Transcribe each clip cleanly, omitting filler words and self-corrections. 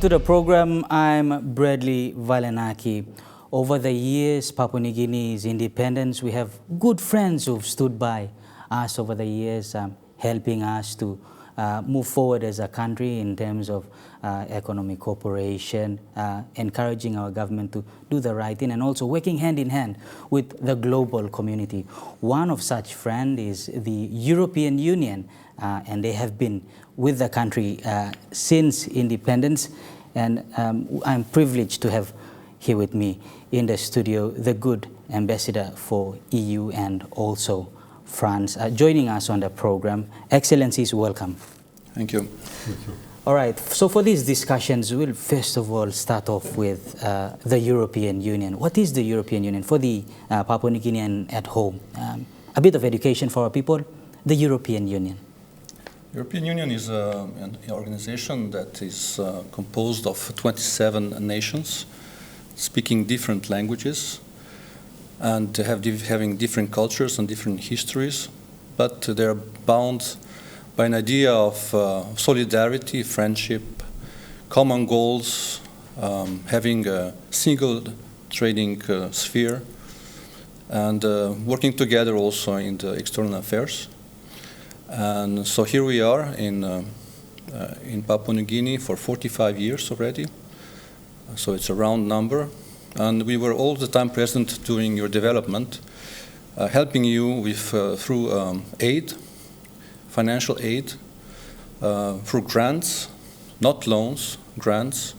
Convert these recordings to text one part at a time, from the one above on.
To the program, I'm Bradley Valenaki. Over the years, Papua New Guinea's independence, we have good friends who've stood by us over the years, helping us to move forward as a country in terms of economic cooperation, encouraging our government to do the right thing, and also working hand in hand with the global community. One of such friends is the European Union, and they have been with the country since independence. And I'm privileged to have here with me in the studio the good ambassador for EU and also France joining us on the program. Excellencies, welcome. Thank you. Thank you. All right, so for these discussions, we'll first of all start off with the European Union. What is the European Union? For the Papua New Guinean at home, a bit of education for our people, the European Union. European Union is an organization that is composed of 27 nations speaking different languages and having different cultures and different histories, but they're bound by an idea of solidarity, friendship, common goals, having a single trading sphere, and working together also in the external affairs. And so here we are in Papua New Guinea for 45 years already. So it's a round number. And we were all the time present during your development, helping you with through aid, financial aid, through grants, not loans, grants,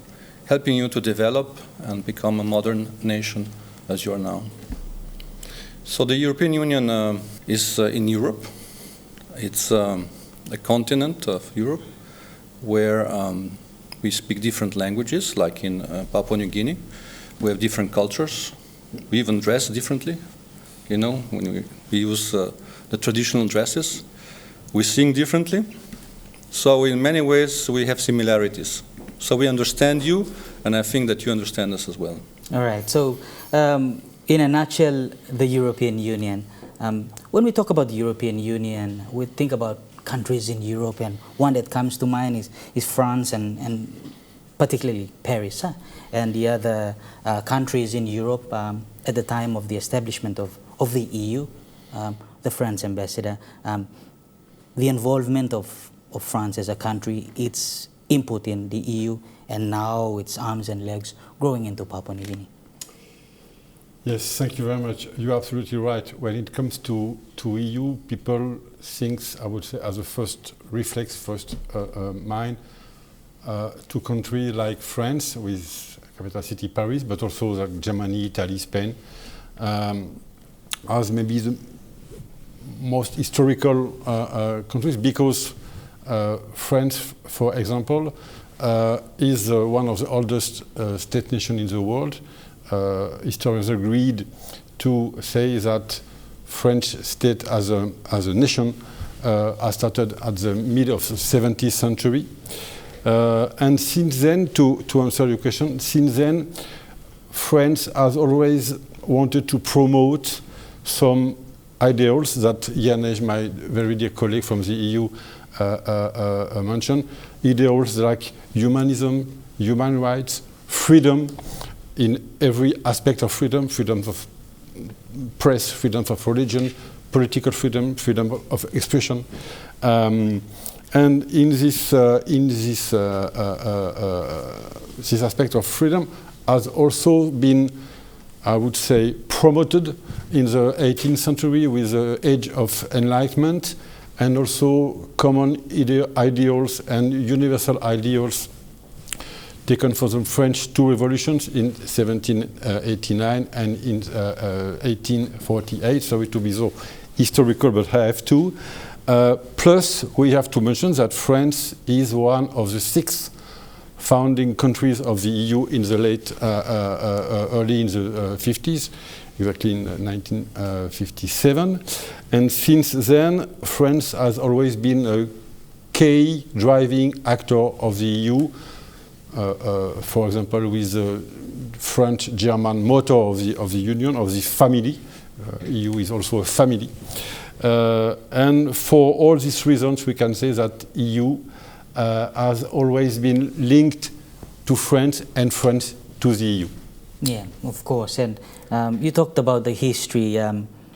helping you to develop and become a modern nation as you are now. So the European Union is in Europe. It's a continent of Europe where we speak different languages, like in Papua New Guinea. We have different cultures. We even dress differently. You know, when we use the traditional dresses. We sing differently. So in many ways, we have similarities. So we understand you, and I think that you understand us as well. All right. So in a nutshell, the European Union. When we talk about the European Union, we think about countries in Europe, and one that comes to mind is France and particularly Paris. And the other countries in Europe at the time of the establishment of the EU, the French ambassador, the involvement of France as a country, its input in the EU, and now its arms and legs growing into Papua New Guinea. Yes, thank you very much. You're absolutely right. When it comes to EU, people think, I would say, as a first reflex, first mind, to countries like France, with capital city Paris, but also like Germany, Italy, Spain, as maybe the most historical countries, because France, for example, is one of the oldest state nations in the world. Historians agreed to say that French state as a nation has started at the mid of the 17th century. And since then, to answer your question, since then, France has always wanted to promote some ideals that Janej, my very dear colleague from the EU, mentioned. Ideals like humanism, human rights, freedom, in every aspect of freedom, freedom of press, freedom of religion, political freedom, freedom of expression. And in this aspect of freedom has also been, I would say, promoted in the 18th century with the Age of Enlightenment, and also common ideals and universal ideals taken for the French two revolutions in 1789 and in 1848. Sorry to be so historical, but I have to. Plus, we have to mention that France is one of the 6 founding countries of the EU in the early in the 50s, exactly in 1957. And since then, France has always been a key driving actor of the EU. For example, with the French-German motto of the Union, of the family. EU is also a family. And for all these reasons, we can say that EU has always been linked to France and France to the EU. Yeah, of course. And you talked about the history.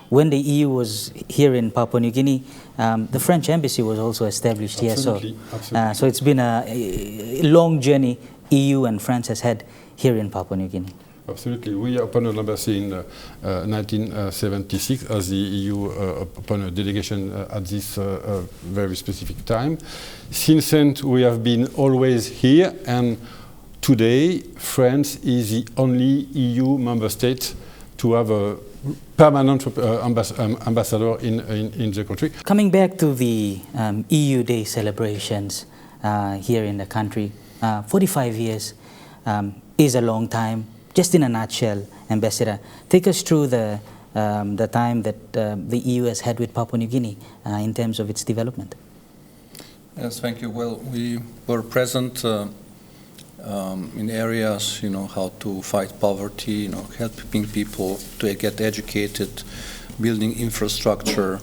When the EU was here in Papua New Guinea, the French embassy was also established here. Absolutely, absolutely. So it's been a long journey EU and France has had here in Papua New Guinea. Absolutely. We opened an embassy in 1976 as the EU opened a delegation at this very specific time. Since then, we have been always here, and today, France is the only EU member state to have a permanent ambassador in the country. Coming back to the EU Day celebrations here in the country, 45 years is a long time. Just in a nutshell, Ambassador, take us through the time that the EU has had with Papua New Guinea in terms of its development. Yes, thank you. Well, we were present in areas, how to fight poverty, helping people to get educated, building infrastructure.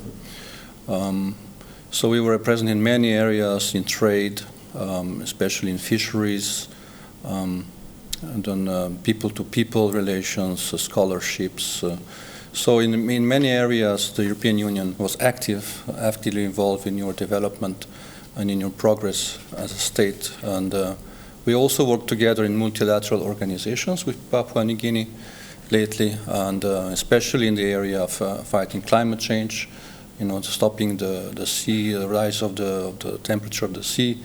So we were present in many areas in trade, especially in fisheries, and on people-to-people relations, scholarships. So in many areas, the European Union was actively involved in your development and in your progress as a state. And we also work together in multilateral organizations with Papua New Guinea lately, and especially in the area of fighting climate change, stopping the sea, the rise of the temperature of the sea,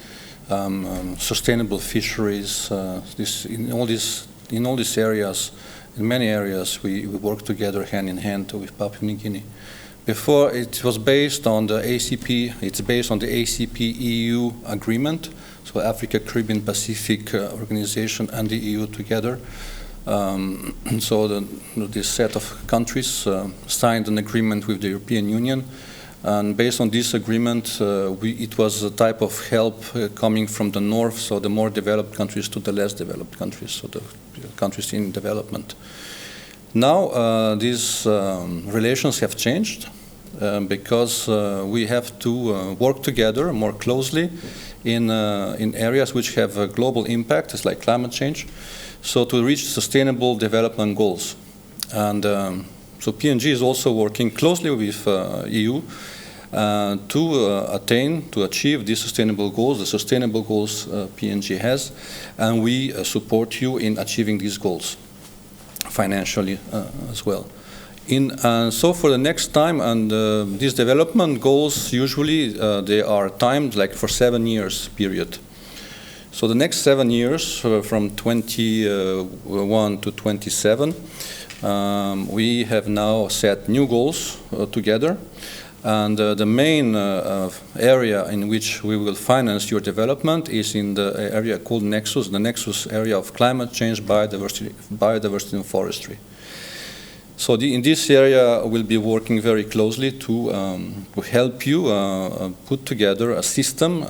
sustainable fisheries. In all these areas, in many areas, we work together hand in hand with Papua New Guinea. Before, it was based on the ACP. It's based on the ACP-EU agreement, so Africa, Caribbean, Pacific organization and the EU together. So this set of countries signed an agreement with the European Union. And based on this agreement, it was a type of help coming from the north, so the more developed countries to the less developed countries, so the countries in development. Now these relations have changed because we have to work together more closely in areas which have a global impact, it's like climate change, so to reach sustainable development goals. And so PNG is also working closely with EU to achieve these sustainable goals, the sustainable goals PNG has, and we support you in achieving these goals financially as well. So for the next time, and these development goals usually they are timed like for 7 years period. So the next 7 years, from 21 to 27. We have now set new goals together, and the main area in which we will finance your development is in the area called Nexus, the Nexus area of climate change, biodiversity and forestry. So in this area, we'll be working very closely to help you put together a system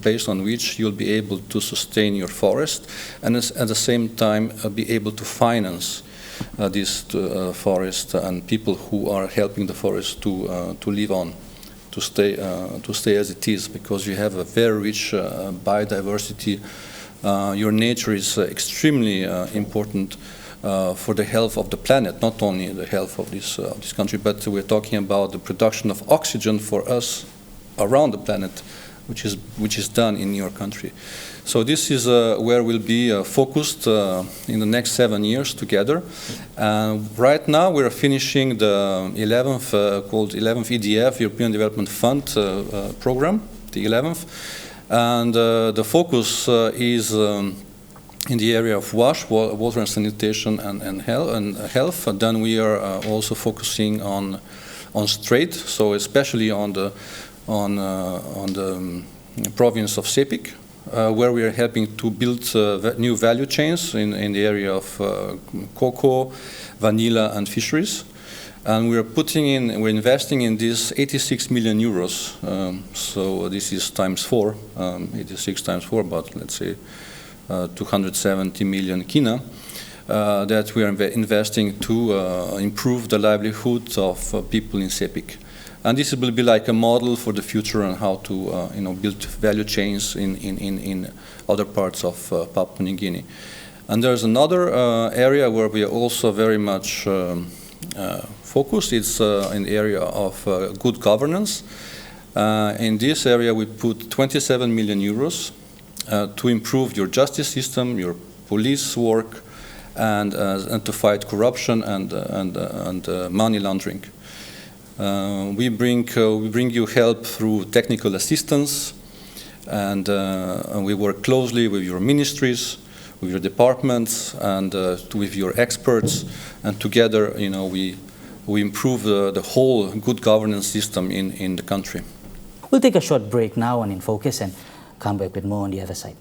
based on which you'll be able to sustain your forest and at the same time be able to finance this forest and people who are helping the forest to live on, to stay as it is, because you have a very rich biodiversity. Your nature is extremely important for the health of the planet, not only the health of this country, but we're talking about the production of oxygen for us around the planet, which is done in your country. So this is where we'll be focused in the next 7 years together. Right now we're finishing the 11th, called 11th EDF, European Development Fund program, the 11th. And the focus is in the area of WASH, water and sanitation and health. And then we are also focusing on trade, so especially on the province of Sepik, where we are helping to build new value chains in the area of cocoa, vanilla, and fisheries. And we're investing in this 86 million euros. So this is times 4, 86 times 4, but let's say 270 million kina that we are investing to improve the livelihood of people in Sepik. And this will be like a model for the future on how to build value chains in other parts of Papua New Guinea. And there's another area where we are also very much focused. It's in the area of good governance. In this area, we put 27 million euros to improve your justice system, your police work, and to fight corruption and money laundering. We bring you help through technical assistance, and we work closely with your ministries, with your departments, and with your experts, and together, we improve the whole good governance system in the country. We'll take a short break now on Infocus and come back with more on the other side.